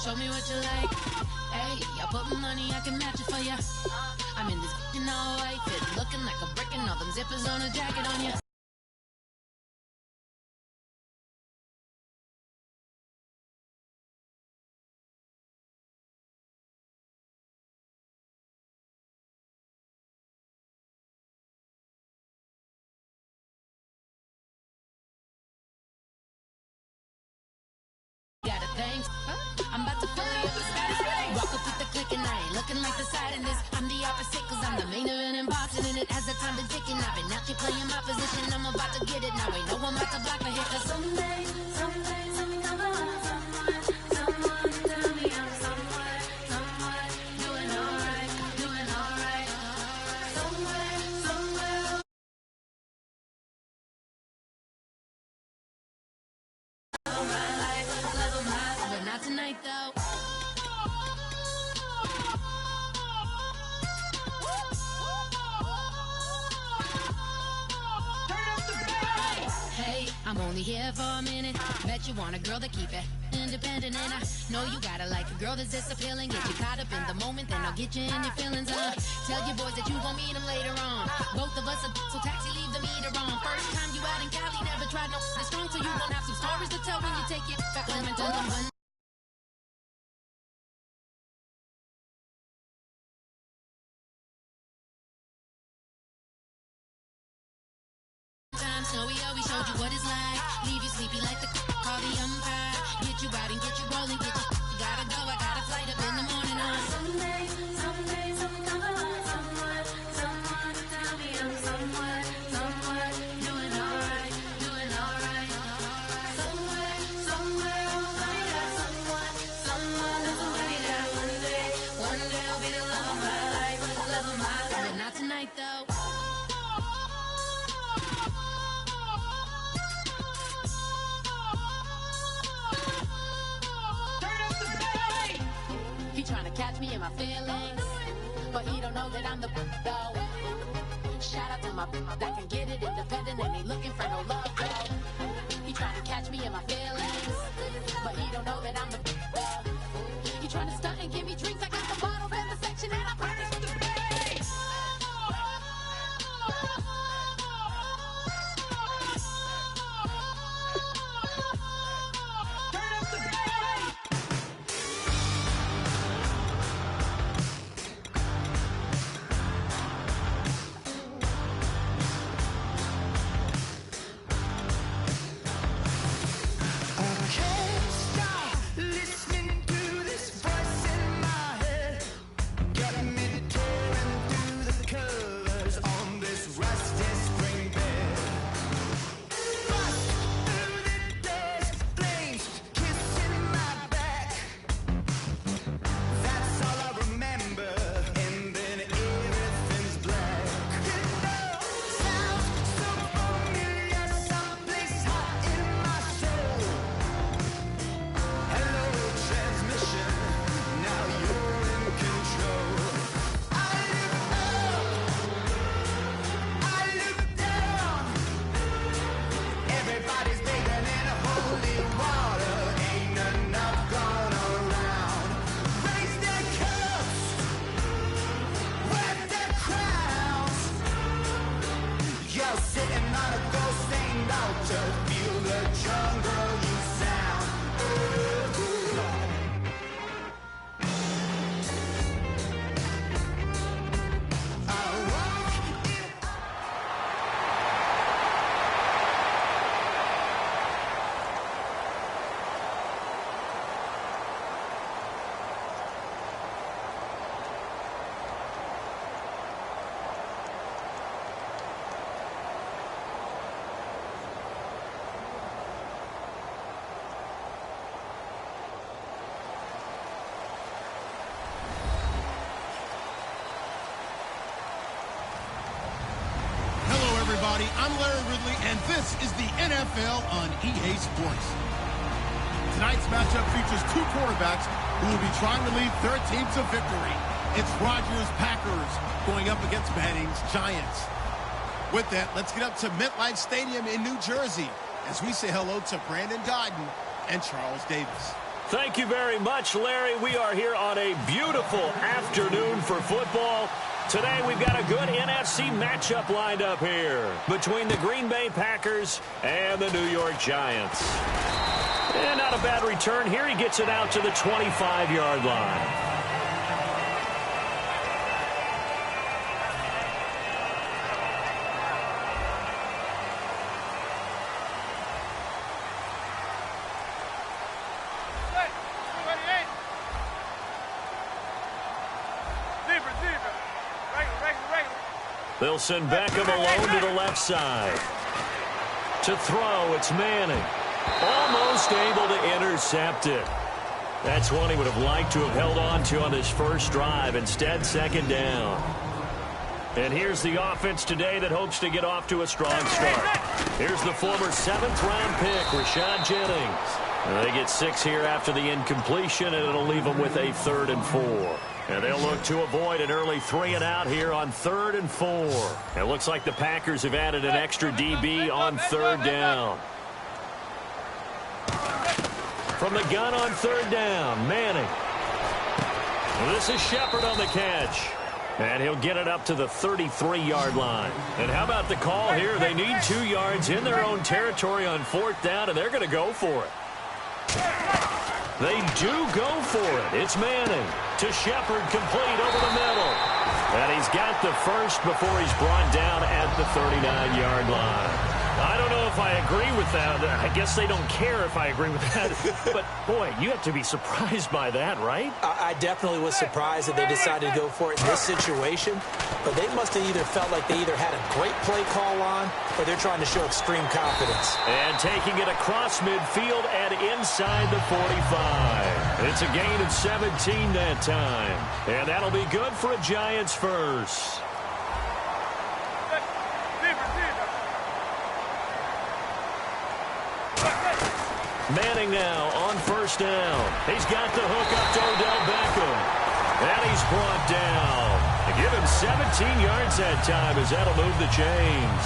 show me what you like. Hey, I put my money, I can match it for ya. I'm in this all white fit, looking like a brick and all them zippers on a jacket on ya. Got a thing, I'm about to pull you up the status. Walk up with the click and I ain't looking like the side in this. I'm the opposite cause I'm the main event in boxing and it has the time to ticking. I've been out here playing my position, I'm about to get it. Now ain't no one about to block my hit cause someday I'm gonna find someone tell me I'm someone doing alright. Somewhere. But not tonight though. Hey, I'm only here for a minute. Bet you want a girl to keep it independent, and I know you gotta like a girl that's this appealing. Get you caught up in the moment, then I'll get you in your feelings. Tell your boys that you gon' meet them later on. Both of us are so taxi, leave the meter on. First time you out in Cali, never tried no this strong, so you gon' have some stories to tell when you take it back home and tell them one. Snowy always showed you what it's like. Leave you sleepy like the call the umpire. Get you out and get you rolling, get you gotta go. I got a flight up in the morning on someday someone tell me I'm someone doing alright. Somewhere I'll find out someone that's somebody that one day I'll be the love of my life, but not tonight though. Trying to catch me in my feelings, but he don't know that I'm the though. Shout out to my that can get it independent and ain't looking for no love though. He trying to catch me in my feelings, but he don't know that I'm the though. He trying to stunt and give me drinks. I got the bottles in the section and I practice with the bass. I'm Larry Ridley, and this is the NFL on EA Sports. Tonight's matchup features two quarterbacks who will be trying to lead their team to victory. It's Rodgers' Packers going up against Manning's Giants. With that, let's get up to MetLife Stadium in New Jersey as we say hello to Brandon Godden and Charles Davis. Thank you very much, Larry. We are here on a beautiful afternoon for football. Today we've got a good NFC matchup lined up here between the Green Bay Packers and the New York Giants. And not a bad return here. He gets it out to the 25-yard line. They'll send Beckham alone to the left side. To throw, it's Manning. Almost able to intercept it. That's one he would have liked to have held on to on his first drive. Instead, second down. And here's the offense today that hopes to get off to a strong start. Here's the former 7th-round pick, Rashad Jennings. And they get 6 here after the incompletion, and it'll leave them with a 3rd and 4. And they'll look to avoid an early 3-and-out here on 3rd and 4. It looks like the Packers have added an extra DB on 3rd down. From the gun on 3rd down, Manning. This is Shepard on the catch. And he'll get it up to the 33-yard line. And how about the call here? They need 2 yards in their own territory on 4th down, and they're going to go for it. They do go for it. It's Manning to Shepard, complete over the middle. And he's got the first before he's brought down at the 39-yard line. I don't know if I agree with that. I guess they don't care if I agree with that. But, boy, you have to be surprised by that, right? I definitely was surprised that they decided to go for it in this situation. But they must have either felt like they either had a great play call on or they're trying to show extreme confidence. And taking it across midfield and inside the 45. It's a gain of 17 that time. And that'll be good for a Giants first. Manning now on 1st down. He's got the hook up to Odell Beckham. And he's brought down. They give him 17 yards that time as that'll move the chains.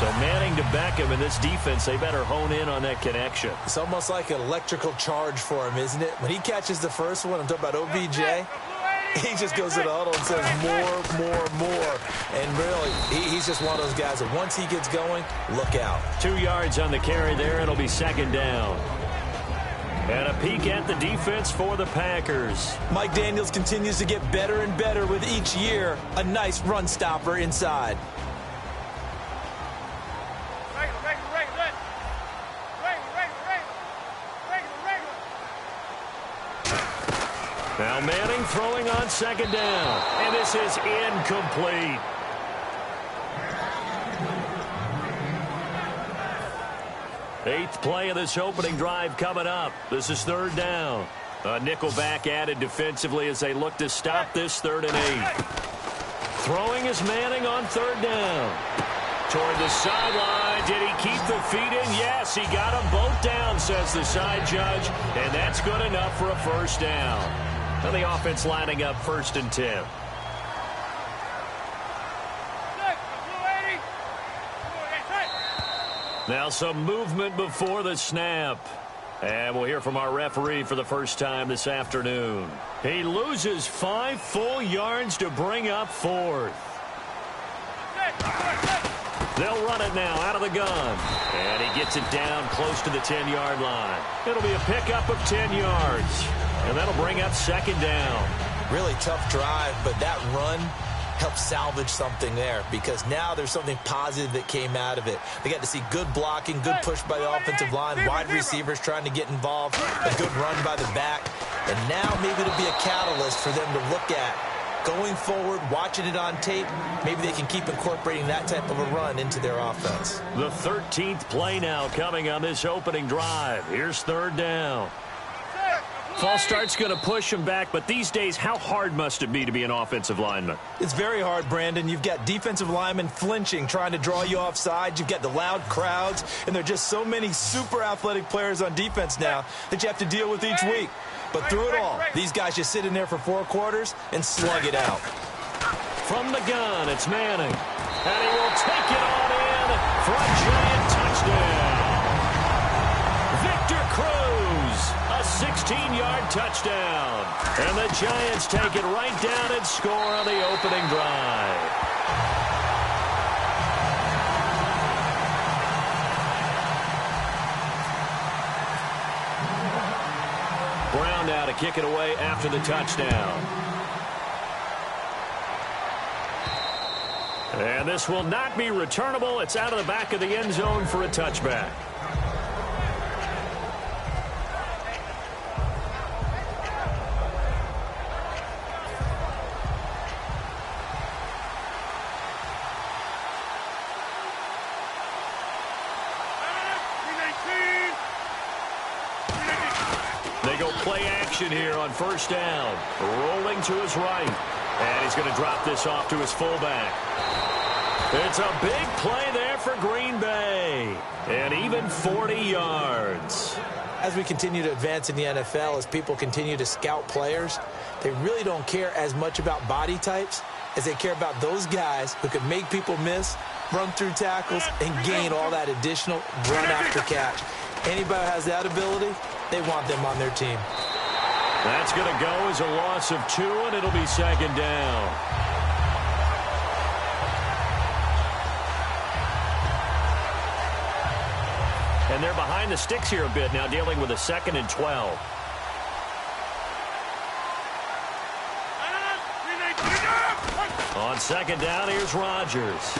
So Manning to Beckham in this defense, they better hone in on that connection. It's almost like an electrical charge for him, isn't it? When he catches the first one, I'm talking about OBJ, he just goes to the huddle and says more. And really, he's just one of those guys that once he gets going, look out. 2 yards on the carry there. It'll be 2nd down. And a peek at the defense for the Packers. Mike Daniels continues to get better and better with each year. A nice run stopper inside. Now Manning throwing on 2nd down. And this is incomplete. Eighth play of this opening drive coming up. This is 3rd down. A nickelback added defensively as they look to stop this 3rd and 8. Throwing is Manning on 3rd down. Toward the sideline. Did he keep the feet in? Yes, he got them both down, says the side judge. And that's good enough for a 1st down. And the offense lining up 1st and 10. Now some movement before the snap. And we'll hear from our referee for the first time this afternoon. He loses 5 full yards to bring up 4th. They'll run it now out of the gun. And he gets it down close to the 10-yard line. It'll be a pickup of 10 yards. And that'll bring up 2nd down. Really tough drive, but that run helped salvage something there because now there's something positive that came out of it. They got to see good blocking, good push by the offensive line, wide receivers trying to get involved, a good run by the back. And now maybe it'll be a catalyst for them to look at going forward, watching it on tape. Maybe they can keep incorporating that type of a run into their offense. The 13th play now coming on this opening drive. Here's 3rd down. False start's going to push him back, but these days, how hard must it be to be an offensive lineman? It's very hard, Brandon. You've got defensive linemen flinching, trying to draw you offside. You've got the loud crowds, and there are just so many super athletic players on defense now that you have to deal with each week. But through it all, these guys just sit in there for 4 quarters and slug it out. From the gun, it's Manning. And he will take it on in for a giant touchdown. Victor Cruz, a 16 touchdown. And the Giants take it right down and score on the opening drive. Brown now to kick it away after the touchdown. And this will not be returnable. It's out of the back of the end zone for a touchback. They go play action here on first down. Rolling to his right. And he's going to drop this off to his fullback. It's a big play there for Green Bay. And even 40 yards. As we continue to advance in the NFL, as people continue to scout players, they really don't care as much about body types as they care about those guys who can make people miss, run through tackles, and gain all that additional run after catch. Anybody who has that ability, they want them on their team. That's going to go as a loss of 2, and it'll be second down. And they're behind the sticks here a bit now, dealing with a 2nd and 12. On second down, here's Rodgers.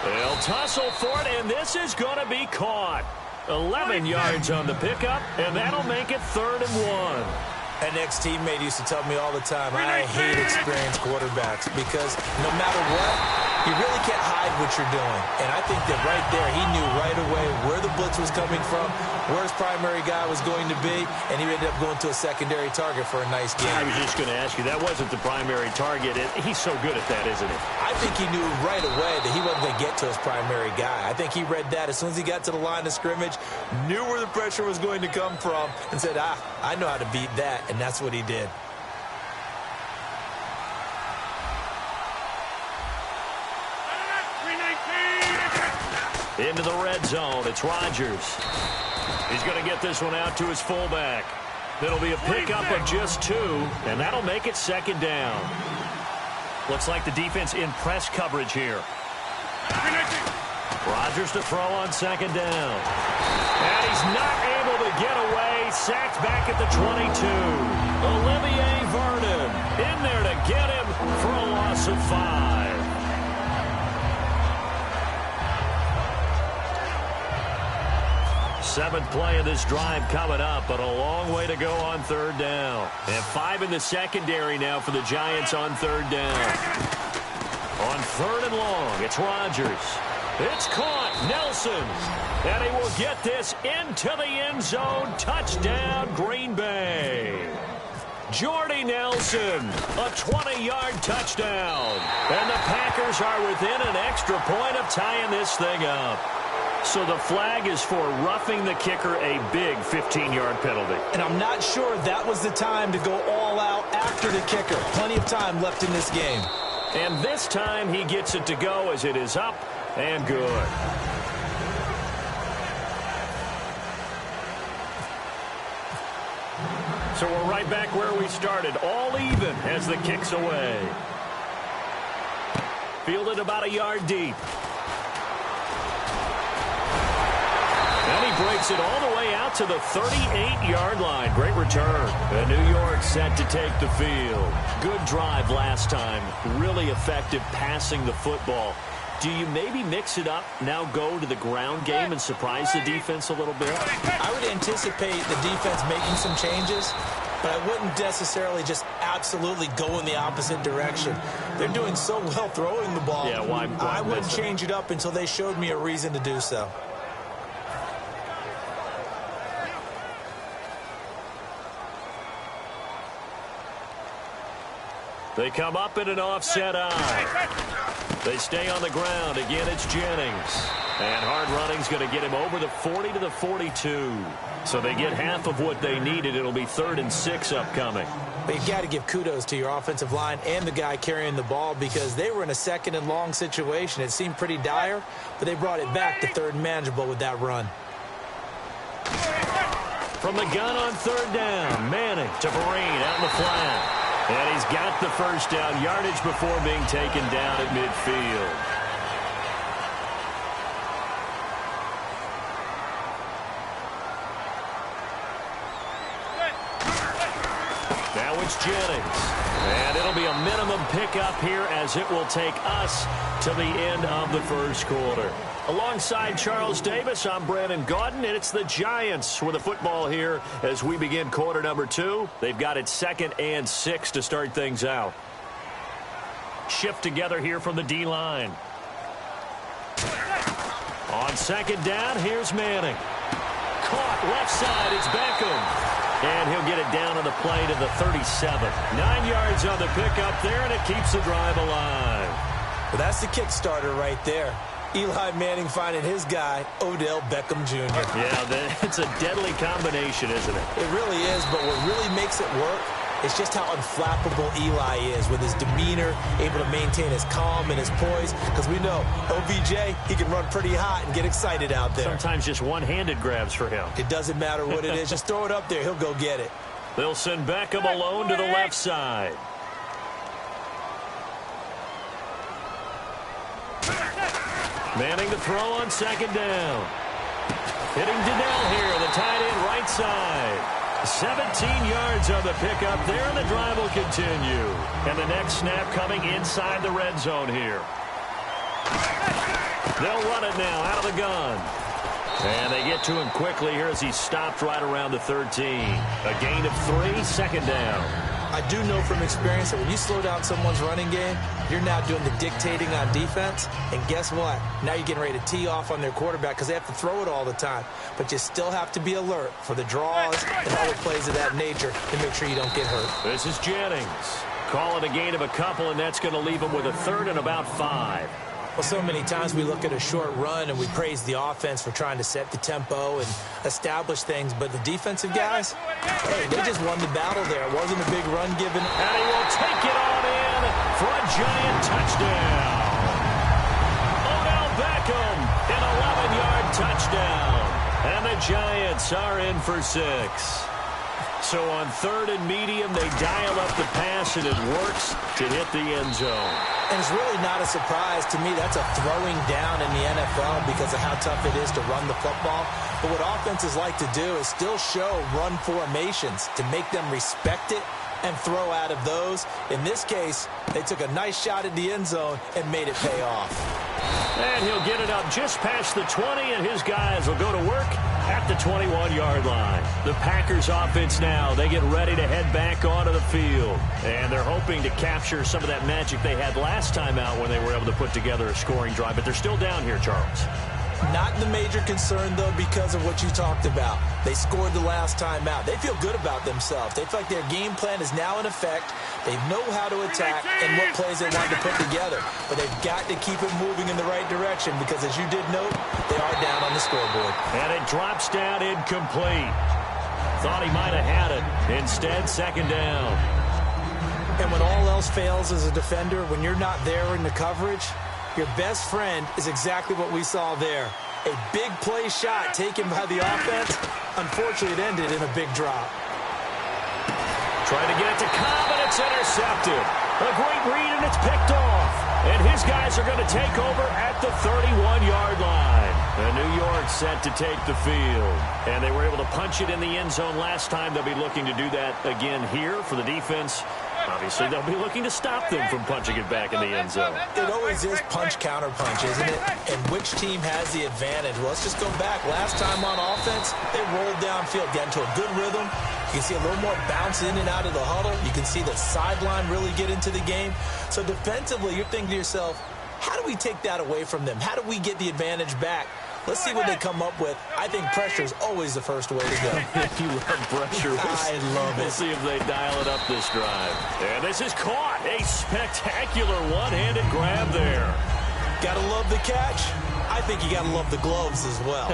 They'll tussle for it, and this is going to be caught. 11 yards on the pickup, and that'll make it 3rd and 1. An ex-teammate used to tell me all the time, I hate experienced quarterbacks because no matter what, you really can't hide what you're doing. And I think that right there, he knew right away where the blitz was coming from, where his primary guy was going to be, and he ended up going to a secondary target for a nice game. I was just going to ask you, that wasn't the primary target. He's so good at that, isn't he? I think he knew right away that he wasn't going to get to his primary guy. I think he read that as soon as he got to the line of scrimmage, knew where the pressure was going to come from, and said, I know how to beat that, and that's what he did. Into the red zone, it's Rodgers. He's going to get this one out to his fullback. It'll be a pickup of just 2, and that'll make it 2nd down. Looks like the defense in press coverage here. Rodgers to throw on 2nd down. And he's not able to get away. Sacked back at the 22. Olivier Vernon in there to get him for a loss of 5. Seventh play of this drive coming up, but a long way to go on 3rd down. And 5 in the secondary now for the Giants on 3rd down. On 3rd and long, it's Rodgers. It's caught. Nelson. And he will get this into the end zone. Touchdown, Green Bay. Jordy Nelson, a 20-yard touchdown. And the Packers are within an extra point of tying this thing up. So the flag is for roughing the kicker, a big 15-yard penalty. And I'm not sure that was the time to go all out after the kicker. Plenty of time left in this game. And this time he gets it to go as it is up and good. So we're right back where we started, all even as the kick's away. Fielded about a yard deep. And he breaks it all the way out to the 38-yard line. Great return. And New York set to take the field. Good drive last time. Really effective passing the football. Do you maybe mix it up, now go to the ground game and surprise the defense a little bit? I would anticipate the defense making some changes, but I wouldn't necessarily just absolutely go in the opposite direction. They're doing so well throwing the ball. Yeah, why I wouldn't change it up until they showed me a reason to do so. They come up in an offset eye. They stay on the ground. Again, it's Jennings. And hard running's going to get him over the 40 to the 42. So they get half of what they needed. It'll be 3rd and 6 upcoming. But you've got to give kudos to your offensive line and the guy carrying the ball because they were in a 2nd and long situation. It seemed pretty dire, but they brought it back to 3rd and manageable with that run. From the gun on third down, Manning to Vereen out in the flat. And he's got the first down yardage before being taken down at midfield. Now it's Jennings. And it'll be a minimum pickup here as it will take us to the end of the first quarter. Alongside Charles Davis, I'm Brandon Gaudin, and it's the Giants with the football here as we begin quarter number 2. They've got it 2nd and 6 to start things out. Shift together here from the D-line. On 2nd down, here's Manning. Caught left side, it's Beckham. And he'll get it down on the play to the 37. 9 yards on the pickup there, and it keeps the drive alive. Well, that's the kickstarter right there. Eli Manning finding his guy, Odell Beckham Jr. Yeah, it's a deadly combination, isn't it? It really is, but what really makes it work is just how unflappable Eli is with his demeanor, able to maintain his calm and his poise, because we know OBJ, he can run pretty hot and get excited out there. Sometimes just one-handed grabs for him. It doesn't matter what it is. Just throw it up there. He'll go get it. They'll send Beckham alone to the left side. Manning to throw on 2nd down. Hitting Donnell here, the tight end right side. 17 yards on the pickup there, and the drive will continue. And the next snap coming inside the red zone here. They'll run it now out of the gun. And they get to him quickly here as he stopped right around the 13. A gain of 3, 2nd down. I do know from experience that when you slow down someone's running game, you're now doing the dictating on defense. And guess what? Now you're getting ready to tee off on their quarterback because they have to throw it all the time. But you still have to be alert for the draws and other plays of that nature to make sure you don't get hurt. This is Jennings. Call it a gain of a couple, and that's going to leave him with a 3rd and about 5. Well, so many times we look at a short run and we praise the offense for trying to set the tempo and establish things, but the defensive guys, hey, they just won the battle there. It wasn't a big run given. And he will take it on in for a giant touchdown. Odell Beckham, an 11-yard touchdown. And the Giants are in for 6. So on 3rd and medium, they dial up the pass, and it works to hit the end zone. And it's really not a surprise to me. That's a throwing down in the NFL because of how tough it is to run the football. But what offenses like to do is still show run formations to make them respect it and throw out of those. In this case, they took a nice shot at the end zone and made it pay off. And he'll get it up just past the 20, and his guys will go to work at the 21-yard line. The Packers offense now, they get ready to head back onto the field. And they're hoping to capture some of that magic they had last time out when they were able to put together a scoring drive. But they're still down here, Charles. Not the major concern, though, because of what you talked about. They scored the last time out. They feel good about themselves. They feel like their game plan is now in effect. They know how to attack and what plays they want to put together. But they've got to keep it moving in the right direction because, as you did note, they are down on the scoreboard. And it drops down incomplete. Thought he might have had it. Instead, 2nd down. And when all else fails as a defender, when you're not there in the coverage, your best friend is exactly what we saw there. A big play shot taken by the offense. Unfortunately, it ended in a big drop. Trying to get it to Cobb, and it's intercepted. A great read, and it's picked off. And his guys are going to take over at the 31-yard line. And New York set to take the field. And they were able to punch it in the end zone last time. They'll be looking to do that again here for the defense. Obviously, they'll be looking to stop them from punching it back in the end zone. It always is punch-counter-punch, isn't it? And which team has the advantage? Well, let's just go back. Last time on offense, they rolled downfield, got into a good rhythm. You can see a little more bounce in and out of the huddle. You can see the sideline really get into the game. So defensively, you're thinking to yourself, how do we take that away from them? How do we get the advantage back? Let's see what they come up with. I think pressure is always the first way to go. You love pressure. I love it. We'll see if they dial it up this drive. And this is caught. A spectacular one-handed grab there. Gotta love the catch. I think you gotta love the gloves as well.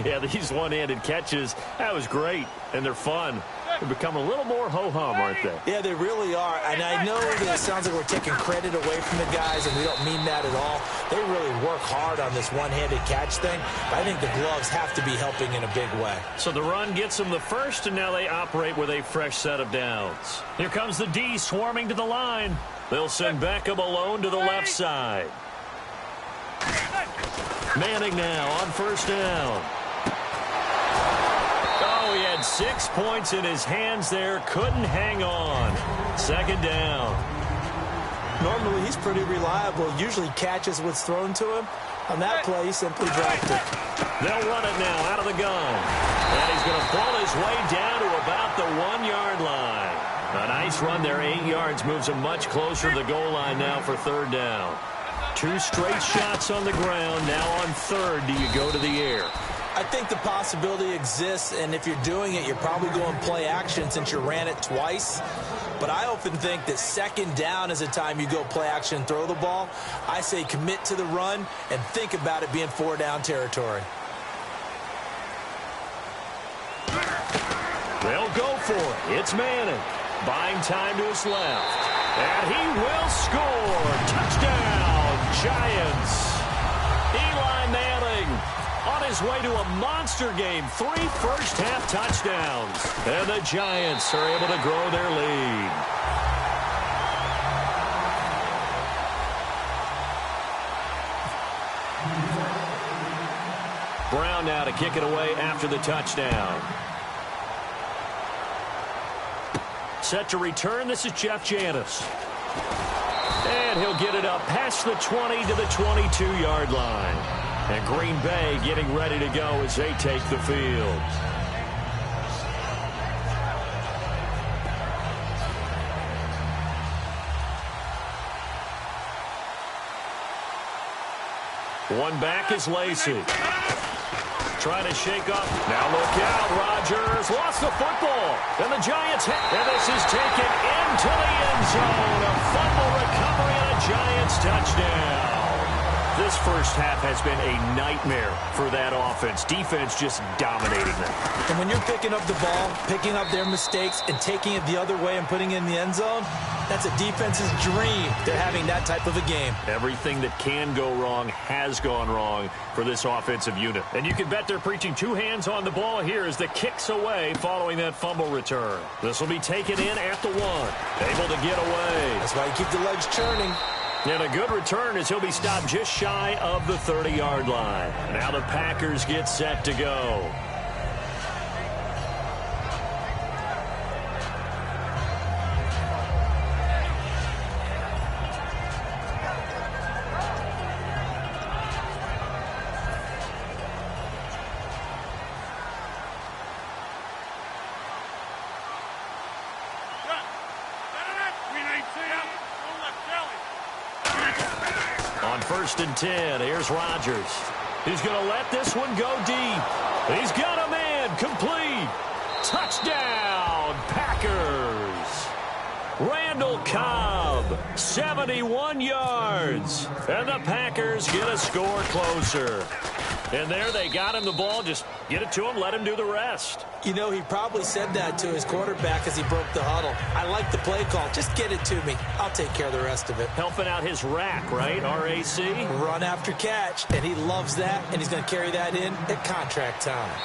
Yeah, these one-handed catches, that was great, and they're fun. They've become a little more ho-hum, aren't they? Yeah, they really are. And I know that it sounds like we're taking credit away from the guys, and we don't mean that at all. They really work hard on this one-handed catch thing. But I think the gloves have to be helping in a big way. So the run gets them the first, and now they operate with a fresh set of downs. Here comes the D swarming to the line. They'll send Beckham alone to the left side. Manning now on first down. Oh, he had 6 points in his hands there. Couldn't hang on. Second down. Normally, he's pretty reliable. Usually catches what's thrown to him. On that play, he simply dropped it. They'll run it now out of the gun. And he's going to pull his way down to about the 1-yard line. A nice run there, 8 yards. Moves him much closer to the goal line now for third down. 2 straight shots on the ground. Now on third, do you go to the air? I think the possibility exists, and if you're doing it, you're probably going play action since you ran it twice. But I often think that second down is a time you go play action and throw the ball. I say commit to the run and think about it being 4-down territory. They'll go for it. It's Manning. Buying time to his left. And he will score. Touchdown, Giants. Eli Manning on his way to a monster game. 3 first-half touchdowns. And the Giants are able to grow their lead. Brown now to kick it away after the touchdown. Set to return, this is Jeff Janis. And he'll get it up past the 20 to the 22-yard line. And Green Bay getting ready to go as they take the field. One back is Lacey. Trying to shake up. Now look out. Rodgers lost the football. And the Giants hit. And this is taken into the end zone. A fumble recovery and a Giants touchdown. This first half has been a nightmare for that offense. Defense just dominating them. And when you're picking up the ball, picking up their mistakes, and taking it the other way and putting it in the end zone, that's a defense's dream. They're having that type of a game. Everything that can go wrong has gone wrong for this offensive unit. And you can bet they're preaching 2 hands on the ball here as the kicks away following that fumble return. This will be taken in at the 1. Able to get away. That's why you keep the legs churning. And a good return as he'll be stopped just shy of the 30-yard line. Now the Packers get set to go. On 1st and 10, here's Rodgers. He's going to let this one go deep. He's got a man, complete. Touchdown, Packers. Randall Cobb, 71 yards. And the Packers get a score closer. And there they got him the ball. Just get it to him, let him do the rest. You know, he probably said that to his quarterback as he broke the huddle. I like the play call. Just get it to me. I'll take care of the rest of it. Helping out his rack, right? R-A-C? Run after catch, and he loves that, and he's going to carry that in at contract time.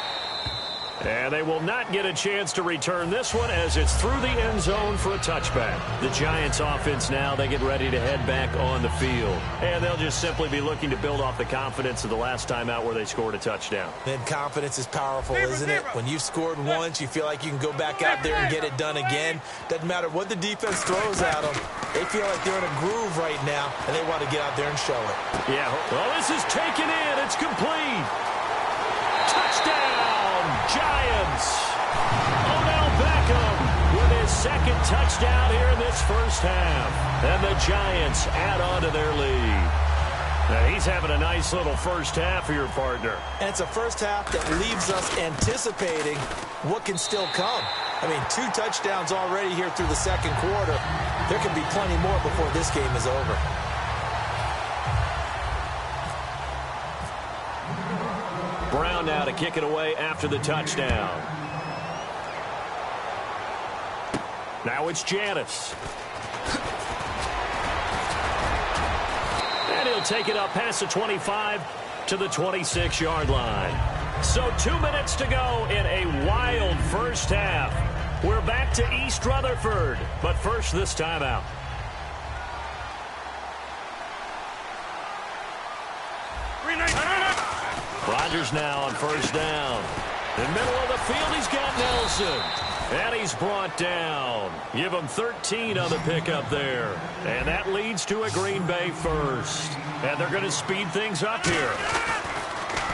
And they will not get a chance to return this one as it's through the end zone for a touchback. The Giants offense now, they get ready to head back on the field. And they'll just simply be looking to build off the confidence of the last time out where they scored a touchdown. Then confidence is powerful, isn't it? When you've scored once, you feel like you can go back out there and get it done again. Doesn't matter what the defense throws at them. They feel like they're in a groove right now, and they want to get out there and show it. Yeah, well, this is taken in. It's complete. Touchdown, Giants. Odell Beckham with his 2nd touchdown here in this first half. And the Giants add on to their lead. Now, he's having a nice little first half for your partner. And it's a first half that leaves us anticipating what can still come. I mean, 2 touchdowns already here through the second quarter. There can be plenty more before this game is over. Brown now to kick it away after the touchdown. Now it's Janice. And he'll take it up past the 25 to the 26-yard line. So 2 minutes to go in a wild first half. We're back to East Rutherford, but first this timeout. Rodgers now on first down. In the middle of the field, he's got Nelson. And he's brought down. Give him 13 on the pickup there. And that leads to a Green Bay first. And they're going to speed things up here.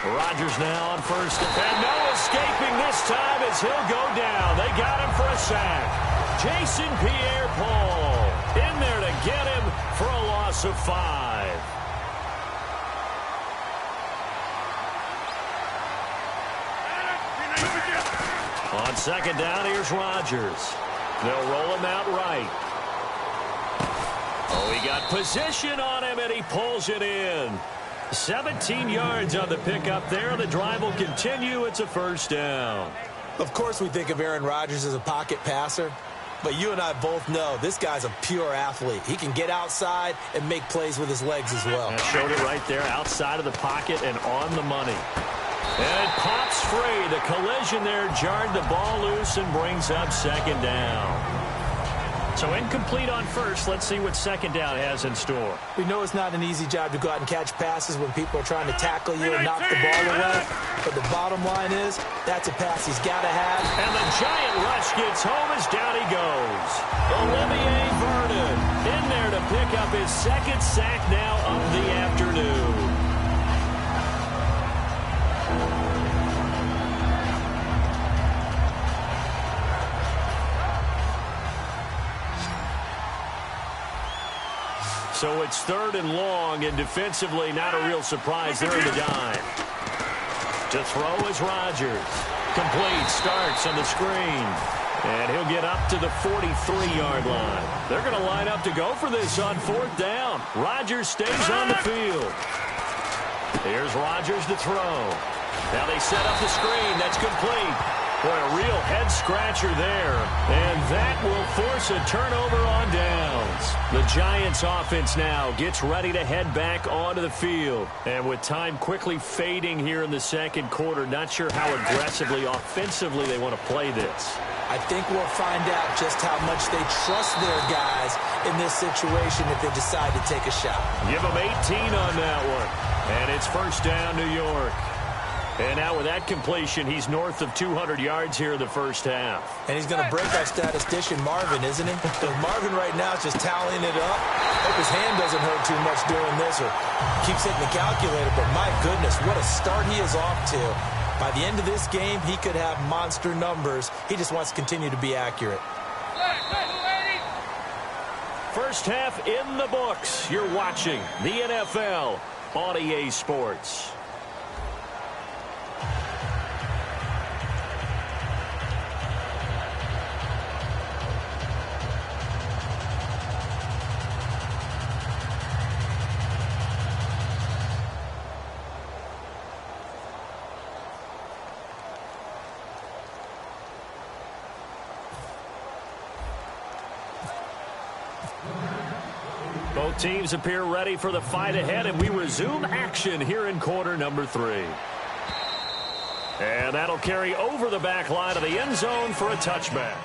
Rodgers now on first. And no escaping this time as he'll go down. They got him for a sack. Jason Pierre-Paul in there to get him for a loss of 5. On second down, here's Rodgers. They'll roll him out right. Oh, he got position on him, and he pulls it in. 17 yards on the pickup there. The drive will continue. It's a first down. Of course we think of Aaron Rodgers as a pocket passer, but you and I both know this guy's a pure athlete. He can get outside and make plays with his legs as well. I showed it right there, outside of the pocket and on the money. And it pops free. The collision there jarred the ball loose and brings up second down. So incomplete on first. Let's see what second down has in store. We know it's not an easy job to go out and catch passes when people are trying to tackle you and knock the ball away. But the bottom line is, that's a pass he's got to have. And the giant rush gets home as down he goes. Olivier Vernon in there to pick up his second sack now of the afternoon. So it's third and long, and defensively not a real surprise there in the dime. To throw is Rodgers. Complete, starts on the screen. And he'll get up to the 43-yard line. They're going to line up to go for this on fourth down. Rodgers stays on the field. Here's Rodgers to throw. Now they set up the screen. That's complete. Boy, a real head-scratcher there. And that will force a turnover on downs. The Giants offense now gets ready to head back onto the field. And with time quickly fading here in the second quarter, not sure how aggressively, offensively they want to play this. I think we'll find out just how much they trust their guys in this situation if they decide to take a shot. Give them 18 on that one. And it's first down, New York. And now with that completion, he's north of 200 yards here in the first half. And he's going to break our statistician, Marvin, isn't he? Because Marvin right now is just tallying it up. Hope his hand doesn't hurt too much doing this or keeps hitting the calculator. But my goodness, what a start he is off to. By the end of this game, he could have monster numbers. He just wants to continue to be accurate. First half in the books. You're watching the NFL on EA Sports. Both teams appear ready for the fight ahead, and we resume action here in quarter number 3. And that'll carry over the back line of the end zone for a touchback.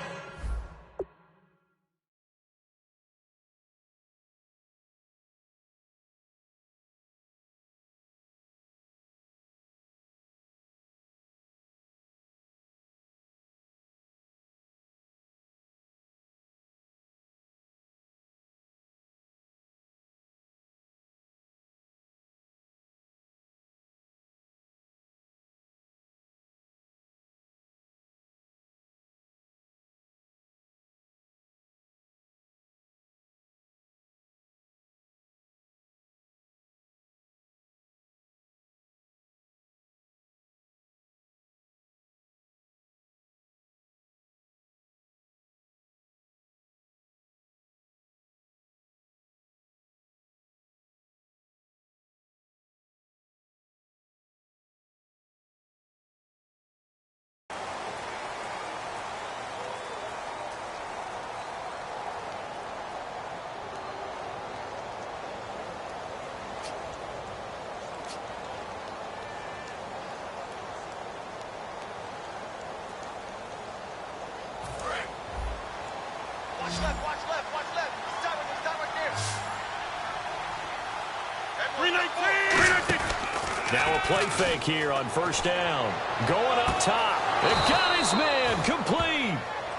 Now a play fake here on first down. Going up top. And got his man complete.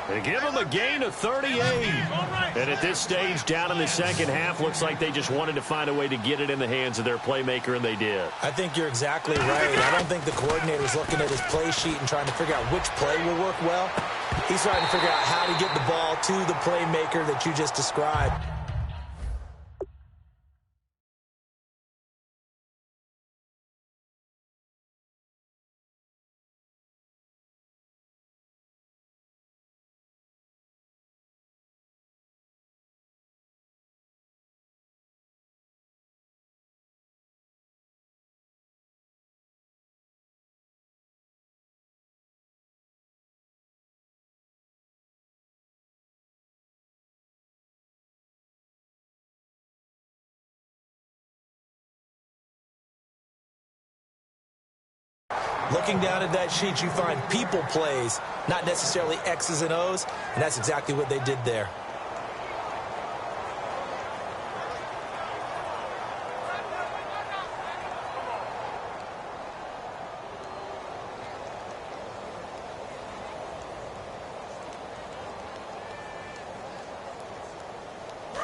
They give him a gain of 38. And at this stage, down in the second half, looks like they just wanted to find a way to get it in the hands of their playmaker, and they did. I think you're exactly right. I don't think the coordinator's looking at his play sheet and trying to figure out which play will work well. He's trying to figure out how to get the ball to the playmaker that you just described. Looking down at that sheet, you find people plays, not necessarily X's and O's, and that's exactly what they did there.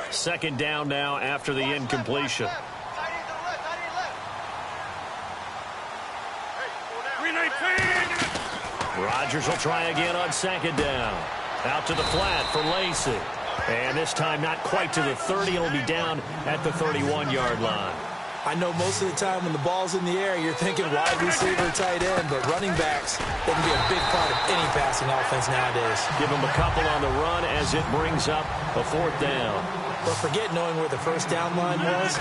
Second down now after the incompletion. Rodgers will try again on second down. Out to the flat for Lacey. And this time not quite to the 30. He'll be down at the 31-yard line. I know most of the time when the ball's in the air, you're thinking wide receiver, tight end, but running backs, they can be a big part of any passing offense nowadays. Give them a couple on the run as it brings up a fourth down. But forget knowing where the first down line was.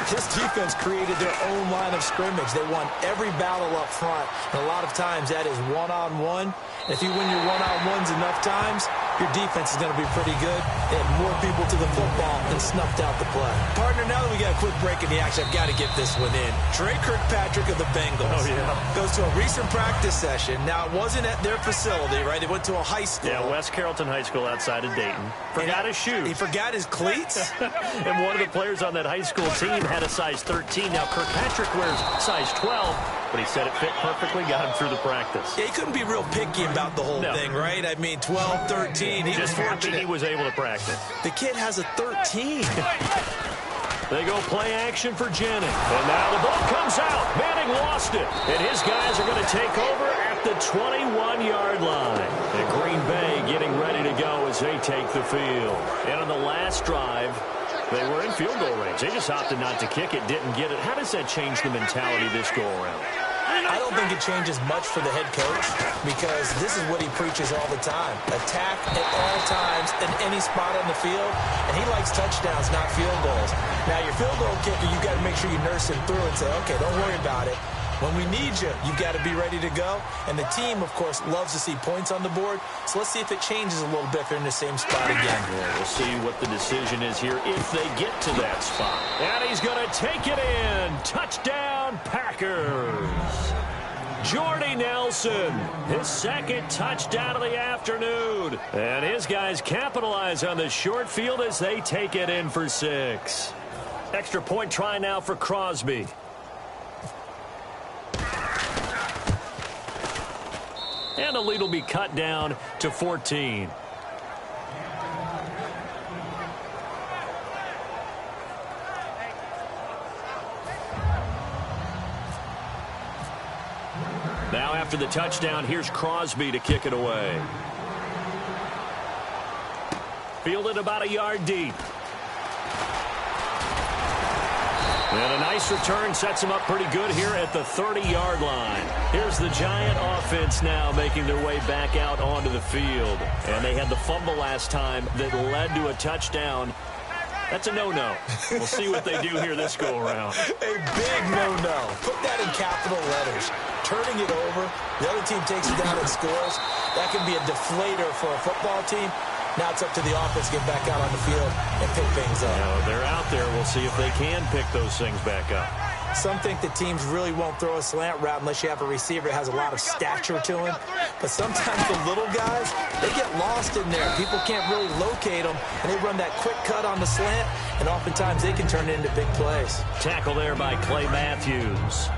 This defense created their own line of scrimmage. They won every battle up front, and a lot of times that is one-on-one. And if you win your one-on-ones enough times, your defense is going to be pretty good. They had more people to the football and snuffed out the play. Partner, now that we got a quick break in the action, I've got to get this one in. Trey Kirkpatrick of the Bengals goes to a recent practice session. Now, it wasn't at their facility, right? They went to a high school. Yeah, West Carrollton High School outside of Dayton. Forgot his shoes. He forgot his cleats? And one of the players on that high school team had a size 13. Now, Kirkpatrick wears size 12, but he said it fit perfectly, got him through the practice. Yeah, he couldn't be real picky about the whole thing, right? I mean, 12, 13. He just was fortunate. He was able to practice. The kid has a 13. They go play action for Jennings. And now the ball comes out. Manning lost it. And his guys are going to take over at the 21-yard line. And Green Bay getting ready to go as they take the field. And on the last drive, they were in field goal range. They just opted not to kick it, didn't get it. How does that change the mentality this go-around? I don't think it changes much for the head coach because this is what he preaches all the time. Attack at all times in any spot on the field, and he likes touchdowns, not field goals. Now, your field goal kicker, you've got to make sure you nurse him through and say, okay, don't worry about it. When we need you, you've got to be ready to go. And the team, of course, loves to see points on the board. So let's see if it changes a little bit if they're in the same spot again. Yeah, we'll see what the decision is here if they get to that spot. And he's going to take it in. Touchdown, Packers. Jordy Nelson, his second touchdown of the afternoon. And his guys capitalize on the short field as they take it in for 6. Extra point try now for Crosby. And the lead will be cut down to 14. Now after the touchdown, here's Crosby to kick it away. Fielded about a yard deep. And a nice return sets them up pretty good here at the 30-yard line. Here's the Giant offense now making their way back out onto the field. And they had the fumble last time that led to a touchdown. That's a no-no. We'll see what they do here this go-around. A big no-no. Put that in capital letters. Turning it over, the other team takes it down and scores. That can be a deflator for a football team. Now it's up to the offense to get back out on the field and pick things up. You know, they're out there. We'll see if they can pick those things back up. Some think that teams really won't throw a slant route unless you have a receiver that has a lot of stature to him. But sometimes the little guys, they get lost in there. People can't really locate them, and they run that quick cut on the slant, and oftentimes they can turn it into big plays. Tackle there by Clay Matthews.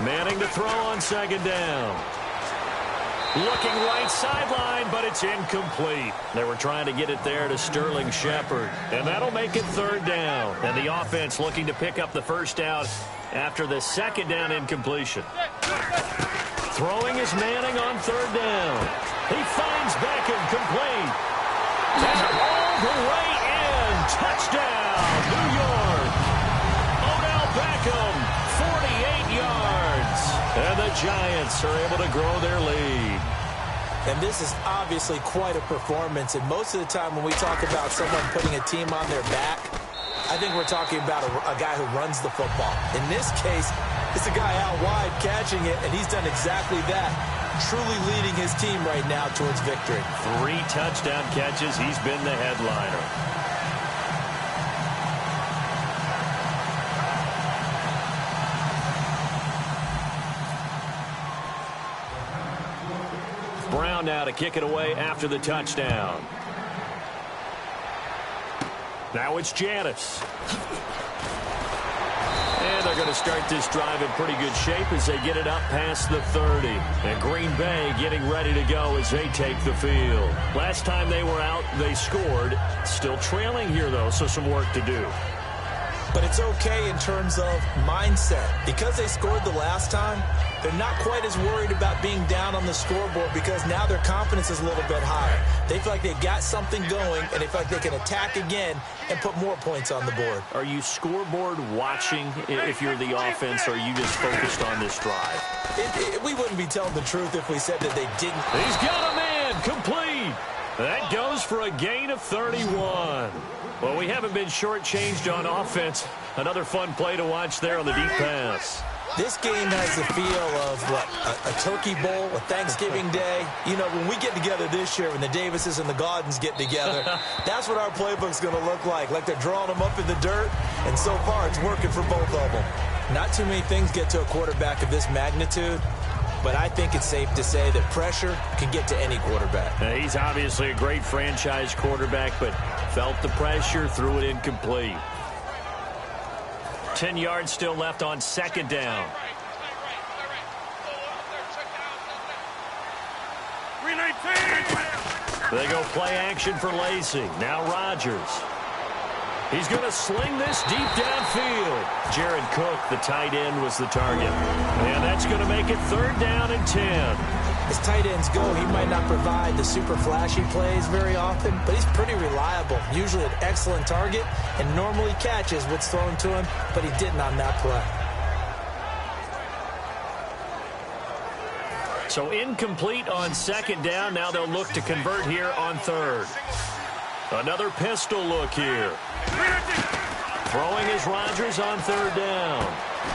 Manning to throw on second down. Looking right sideline, but it's incomplete. They were trying to get it there to Sterling Shepard, and that'll make it third down. And the offense looking to pick up the first down after the second down incompletion. Throwing is Manning on third down. He finds Beckham complete. And all the way in. Touchdown, New York. Odell Beckham, 48 yards. And the Giants are able to grow their lead. And this is obviously quite a performance. And most of the time when we talk about someone putting a team on their back, I think we're talking about a guy who runs the football. In this case, it's a guy out wide catching it, and he's done exactly that, truly leading his team right now towards victory. 3 touchdown catches. He's been the headliner. Brown now to kick it away after the touchdown. Now it's Janice. And they're going to start this drive in pretty good shape as they get it up past the 30. And Green Bay getting ready to go as they take the field. Last time they were out, they scored. Still trailing here, though, so some work to do. But it's okay in terms of mindset. Because they scored the last time, they're not quite as worried about being down on the scoreboard because now their confidence is a little bit higher. They feel like they've got something going, and they feel like they can attack again and put more points on the board. Are you scoreboard watching if you're the offense, or are you just focused on this drive? We wouldn't be telling the truth if we said that they didn't. He's got a man complete. That goes for a gain of 31. Well, we haven't been shortchanged on offense. Another fun play to watch there on the deep pass. This game has the feel of, what, a turkey bowl, a Thanksgiving day. You know, when we get together this year, when the Davises and the Gaudens get together, that's what our playbook's going to look like they're drawing them up in the dirt, and so far it's working for both of them. Not too many things get to a quarterback of this magnitude, but I think it's safe to say that pressure can get to any quarterback. He's obviously a great franchise quarterback, but felt the pressure, threw it incomplete. 10 yards still left on second down. They go play action for Lacy. Now Rodgers. He's going to sling this deep downfield. Jared Cook, the tight end, was the target. And that's going to make it third down and 10. As tight ends go, he might not provide the super flashy plays very often, but he's pretty reliable. Usually an excellent target and normally catches what's thrown to him, but he didn't on that play. So incomplete on second down. Now they'll look to convert here on third. Another pistol look here. Throwing is Rodgers on third down.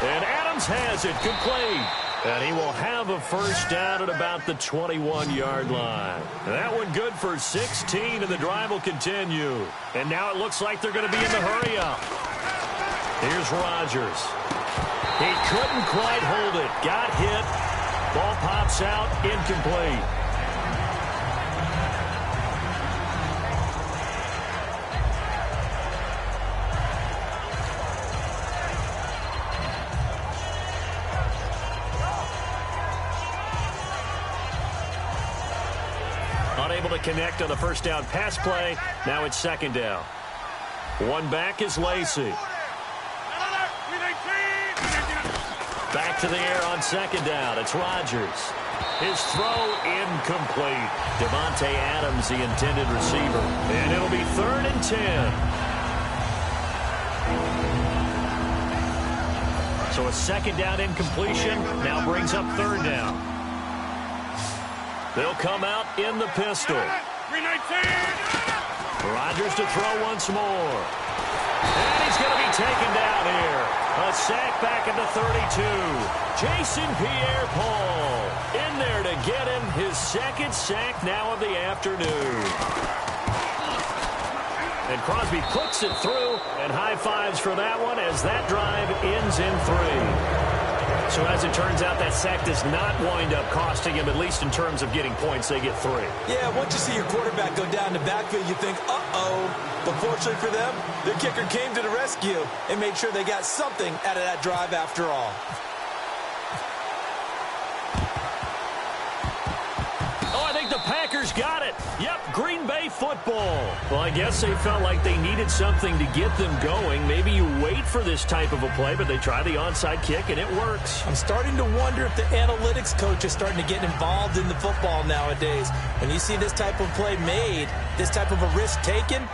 And Adams has it complete. And he will have a first down at about the 21-yard line. That one good for 16, and the drive will continue. And now it looks like they're going to be in the hurry-up. Here's Rodgers. He couldn't quite hold it. Got hit. Ball pops out, incomplete. Unable to connect on the first down pass play. Now it's second down. One back is Lacy. Back to the air on second down. It's Rodgers. His throw incomplete. Devontae Adams, the intended receiver. And it'll be third and 10. So a second down incompletion now brings up third down. They'll come out in the pistol. Rodgers to throw once more. And he's going to be taken down here. A sack back at the 32. Jason Pierre-Paul in there to get him his second sack now of the afternoon. And Crosby puts it through, and high fives for that one as that drive ends in 3. So as it turns out, that sack does not wind up costing him, at least in terms of getting points. They get 3. Yeah, once you see your quarterback go down the backfield, you think, uh-oh. But fortunately for them, their kicker came to the rescue and made sure they got something out of that drive after all. got it. Yep, Green Bay football. Well, I guess they felt like they needed something to get them going. Maybe you wait for this type of a play, but they try the onside kick, and it works. I'm starting to wonder if the analytics coach is starting to get involved in the football nowadays. When you see this type of play made, this type of a risk taken,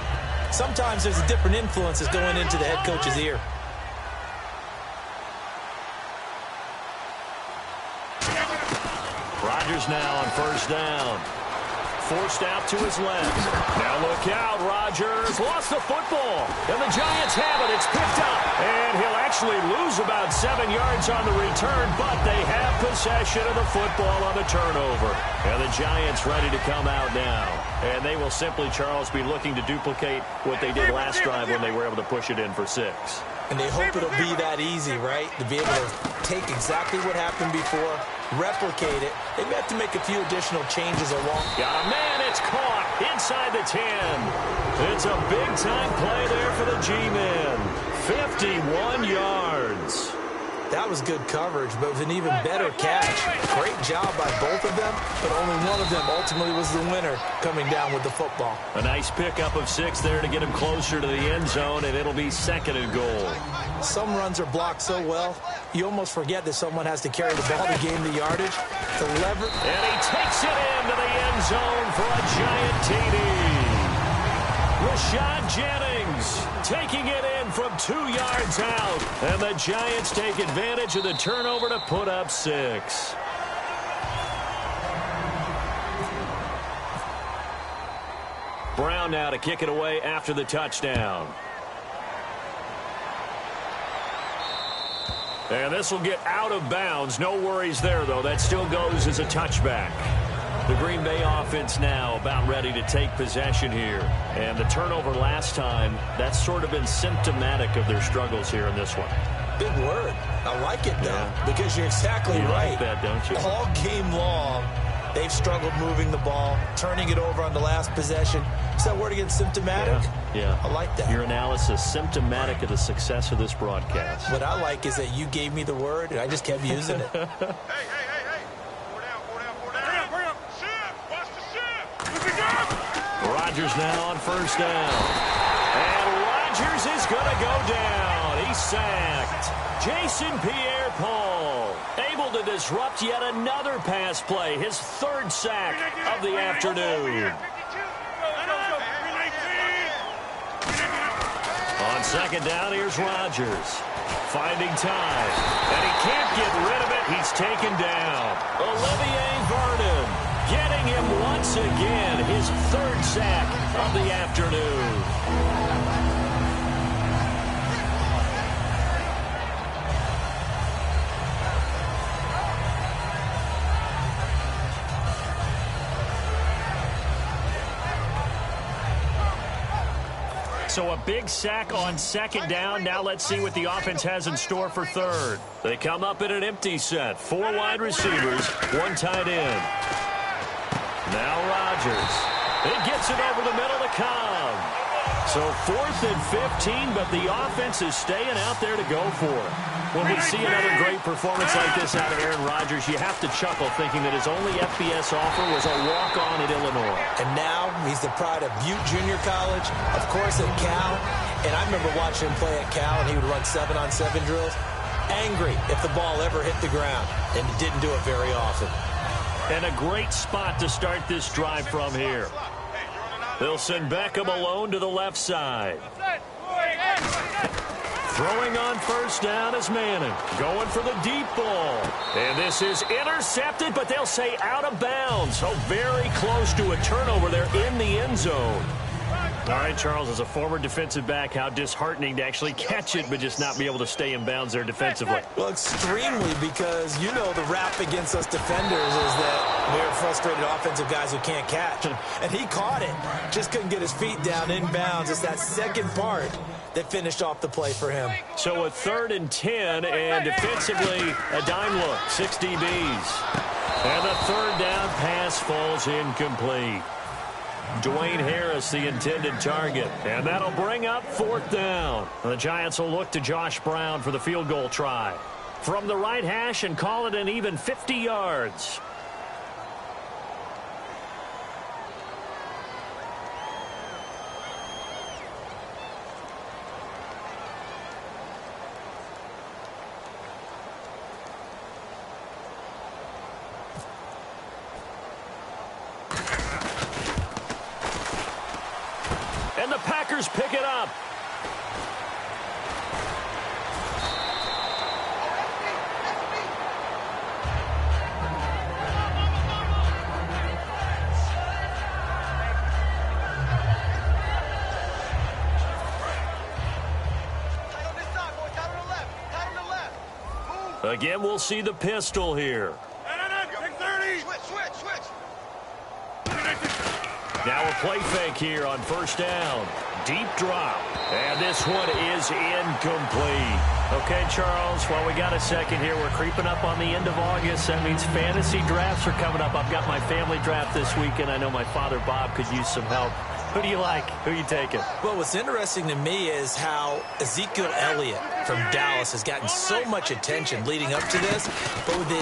sometimes there's a different influences going into the head coach's ear. Rodgers now on first down. Forced out to his left. Now look out, Rodgers lost the football. And the Giants have it. It's picked up. And he'll actually lose about 7 yards on the return, but they have possession of the football on the turnover. And the Giants ready to come out now. And they will simply, Charles, be looking to duplicate what they did last drive when they were able to push it in for 6. And they hope it'll be that easy, right? To be able to take exactly what happened before, replicate it. They may have to make a few additional changes along. Got a man, it's caught inside the 10. It's a big-time play there for the G-men. 51 yards. That was good coverage, but it was an even better catch. Great job by both of them, but only one of them ultimately was the winner coming down with the football. A nice pickup of 6 there to get him closer to the end zone, and it'll be 2nd and goal. Some runs are blocked so well, you almost forget that someone has to carry the ball to gain the yardage, to lever. And he takes it into the end zone for a giant TD. Rashad Jennings taking it in from 2 yards out. And the Giants take advantage of the turnover to put up 6. Brown now to kick it away after the touchdown. And this will get out of bounds. No worries there, though. That still goes as a touchback. The Green Bay offense now about ready to take possession here. And the turnover last time, that's sort of been symptomatic of their struggles here in this one. Big word. I like it, though, because you're exactly right. You like that, don't you? All game long, they've struggled moving the ball, turning it over on the last possession. Is that word again, symptomatic? Yeah. I like that. Your analysis, symptomatic of the success of this broadcast. What I like is that you gave me the word, and I just kept using it. Hey. Rodgers now on first down. And Rodgers is going to go down. He's sacked. Jason Pierre-Paul able to disrupt yet another pass play. His 3rd sack of the afternoon. On 2nd down, here's Rodgers. Finding time. And he can't get rid of it. He's taken down. Olivier Vernon getting him once again. His 3rd sack of the afternoon. So a big sack on 2nd down. Now let's see what the offense has in store for 3rd. They come up in an empty set. 4 wide receivers, 1 tight end. Now Rodgers. He gets it over the middle to Cobb. So 4th and 15, but the offense is staying out there to go for it. When we see another great performance like this out of Aaron Rodgers, you have to chuckle thinking that his only FBS offer was a walk-on at Illinois. And now he's the pride of Butte Junior College, of course at Cal. And I remember watching him play at Cal, and he would run 7-on-7 drills. Angry if the ball ever hit the ground, and he didn't do it very often. And a great spot to start this drive from here. They'll send Beckham alone to the left side. Throwing on first down is Manning. Going for the deep ball. And this is intercepted, but they'll say out of bounds. So very close to a turnover there in the end zone. All right, Charles, as a former defensive back, how disheartening to actually catch it, but just not be able to stay in bounds there defensively. Well, extremely, because you know the rap against us defenders is that we're frustrated offensive guys who can't catch. And he caught it. Just couldn't get his feet down in bounds. It's that second part that finished off the play for him. So a 3rd and 10, and defensively a dime look, 6 DBs. And the 3rd down pass falls incomplete. Dwayne Harris, the intended target. And that'll bring up 4th down. The Giants will look to Josh Brown for the field goal try. From the right hash and call it an even 50 yards. Packers pick it up. Again, we'll see the pistol here. Now a play fake here on first down. Deep drop. And this one is incomplete. Okay, Charles, while we got a second here, we're creeping up on the end of August. That means fantasy drafts are coming up. I've got my family draft this weekend. I know my father, Bob, could use some help. Who do you like? Who are you taking? Well, what's interesting to me is how Ezekiel Elliott from Dallas has gotten so much attention leading up to this. But with the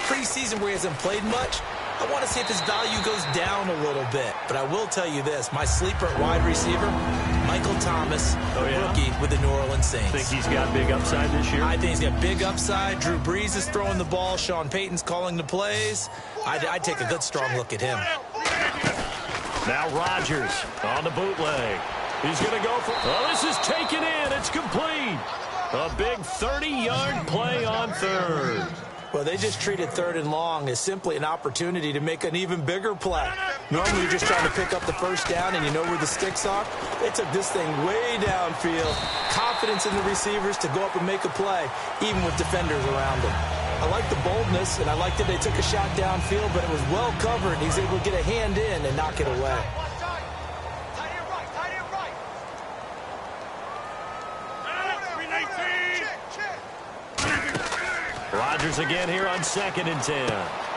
preseason where he hasn't played much, I want to see if his value goes down a little bit. But I will tell you this, my sleeper at wide receiver, Michael Thomas, rookie with the New Orleans Saints. Think he's got big upside this year? I think he's got big upside. Drew Brees is throwing the ball. Sean Payton's calling the plays. I'd take a good, strong look at him. Now Rodgers on the bootleg. He's going to go for... Oh, this is taken in. It's complete. A big 30-yard play on third. Well, they just treated third and long as simply an opportunity to make an even bigger play. Normally, you're just trying to pick up the first down and you know where the sticks are. They took this thing way downfield. Confidence in the receivers to go up and make a play, even with defenders around them. I like the boldness, and I like that they took a shot downfield, but it was well covered. He's able to get a hand in and knock it away. Rodgers again here on 2nd and 10.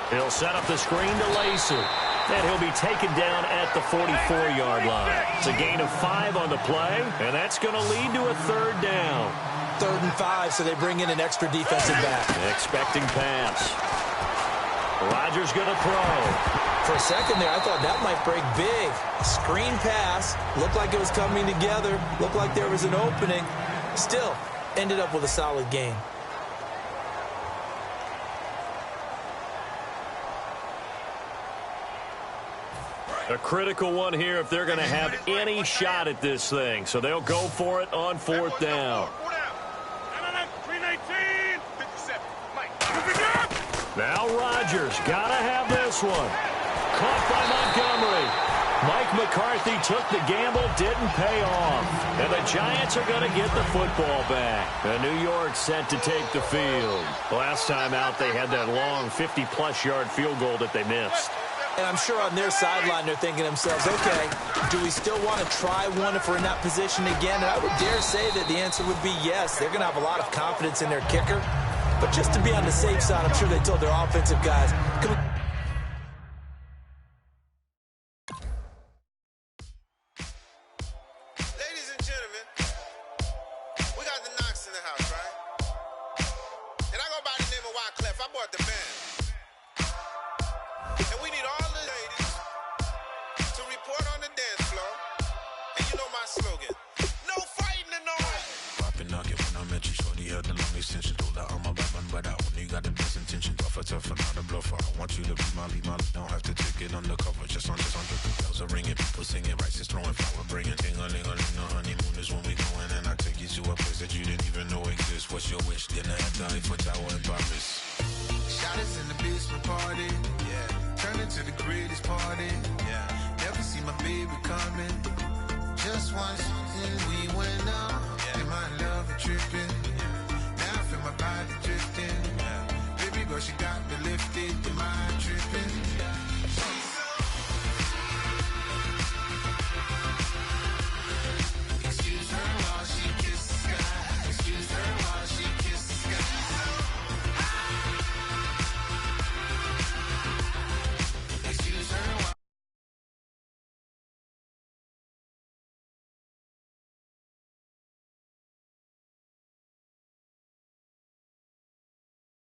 He'll set up the screen to Lacy. And he'll be taken down at the 44-yard line. It's a gain of 5 on the play, and that's going to lead to a third down. 3rd and 5, so they bring in an extra defensive back. Expecting pass. Rodgers going to throw. For a second there, I thought that might break big. Screen pass. Looked like it was coming together. Looked like there was an opening. Still, ended up with a solid gain. A critical one here if they're going to have any shot at this thing. So they'll go for it on 4th down. Now Rodgers got to have this one. Caught by Montgomery. Mike McCarthy took the gamble, didn't pay off. And the Giants are going to get the football back. And New York set to take the field. Last time out, they had that long 50-plus yard field goal that they missed. And I'm sure on their sideline they're thinking to themselves, okay, do we still want to try one if we're in that position again? And I would dare say that the answer would be yes. They're going to have a lot of confidence in their kicker. But just to be on the safe side, I'm sure they told their offensive guys, come on. Ladies and gentlemen, we got the Knox in the house, right? And I go by the name of Wyclef. I bought the band. And we need all the ladies to report on the dance floor. And you know my slogan, no fighting and no... Poppin' nugget when I met you, shorty had the long extension. Told her I'm a bad man, but I only got the best intention. Tough, not a bluffer. I want you to be Molly. Don't have to take it undercover. Just on the bells are ringing. People singing, rice is throwing flower, bringing ting-a-ling-a-ling. The honeymoon is when we going, and I take you to a place that you didn't even know exists. What's your wish? Dinner at the Eiffel Tower in Paris. Shot us in the basement party. Yeah. Turn into the greatest party. Yeah. Never see my baby coming. Just once, we went out.